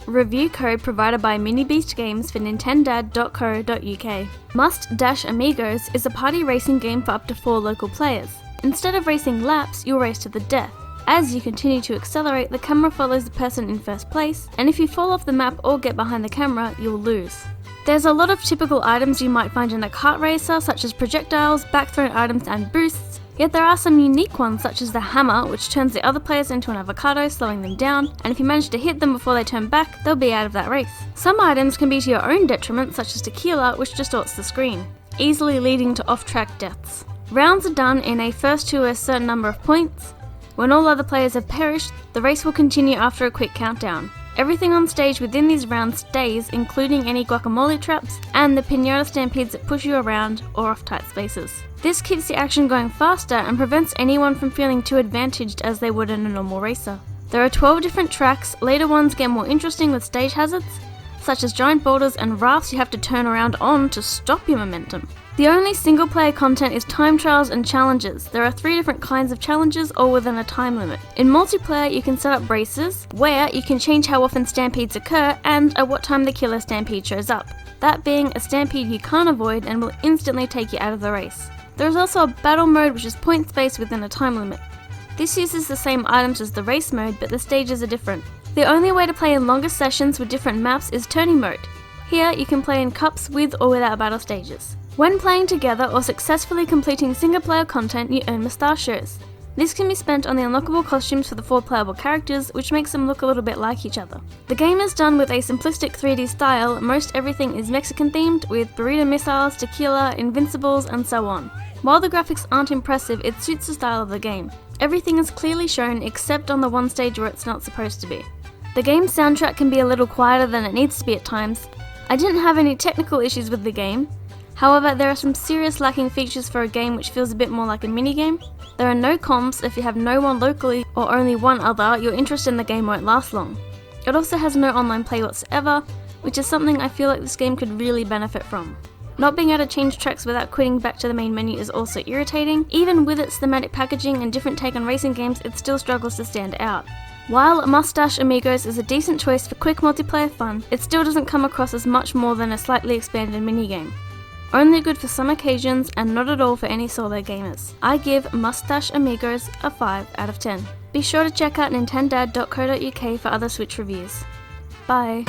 Review code provided by miniBeast Games for nintendad.co.uk. Must-Amigos is a party racing game for up to 4 local players. Instead of racing laps, you'll race to the death. As you continue to accelerate, the camera follows the person in first place, and if you fall off the map or get behind the camera, you'll lose. There's a lot of typical items you might find in a kart racer, such as projectiles, backthrown items and boosts, yet there are some unique ones such as the hammer, which turns the other players into an avocado, slowing them down, and if you manage to hit them before they turn back, they'll be out of that race. Some items can be to your own detriment, such as tequila, which distorts the screen, easily leading to off-track deaths. Rounds are done in a first to a certain number of points. When all other players have perished, the race will continue after a quick countdown. Everything on stage within these rounds stays, including any guacamole traps and the pinata stampedes that push you around or off tight spaces. This keeps the action going faster and prevents anyone from feeling too advantaged as they would in a normal racer. There are 12 different tracks. Later ones get more interesting with stage hazards, such as giant boulders and rafts you have to turn around on to stop your momentum. The only single player content is time trials and challenges. There are 3 different kinds of challenges, all within a time limit. In multiplayer, you can set up races, where you can change how often stampedes occur and at what time the killer stampede shows up. That being a stampede you can't avoid and will instantly take you out of the race. There is also a battle mode, which is points based within a time limit. This uses the same items as the race mode, but the stages are different. The only way to play in longer sessions with different maps is tourney mode. Here, you can play in cups with or without battle stages. When playing together or successfully completing single-player content, you earn mustachios. This can be spent on the unlockable costumes for the 4 playable characters, which makes them look a little bit like each other. The game is done with a simplistic 3D style. Most everything is Mexican themed, with burrito missiles, tequila, invincibles, and so on. While the graphics aren't impressive, it suits the style of the game. Everything is clearly shown except on the one stage where it's not supposed to be. The game's soundtrack can be a little quieter than it needs to be at times. I didn't have any technical issues with the game. However, there are some serious lacking features for a game which feels a bit more like a minigame. There are no comps. If you have no one locally or only one other, your interest in the game won't last long. It also has no online play whatsoever, which is something I feel like this game could really benefit from. Not being able to change tracks without quitting back to the main menu is also irritating. Even with its thematic packaging and different take on racing games, it still struggles to stand out. While Mustache Amigos is a decent choice for quick multiplayer fun, it still doesn't come across as much more than a slightly expanded minigame. Only good for some occasions and not at all for any solo gamers. I give Mustache Amigos a 5 out of 10. Be sure to check out nintendad.co.uk for other Switch reviews. Bye!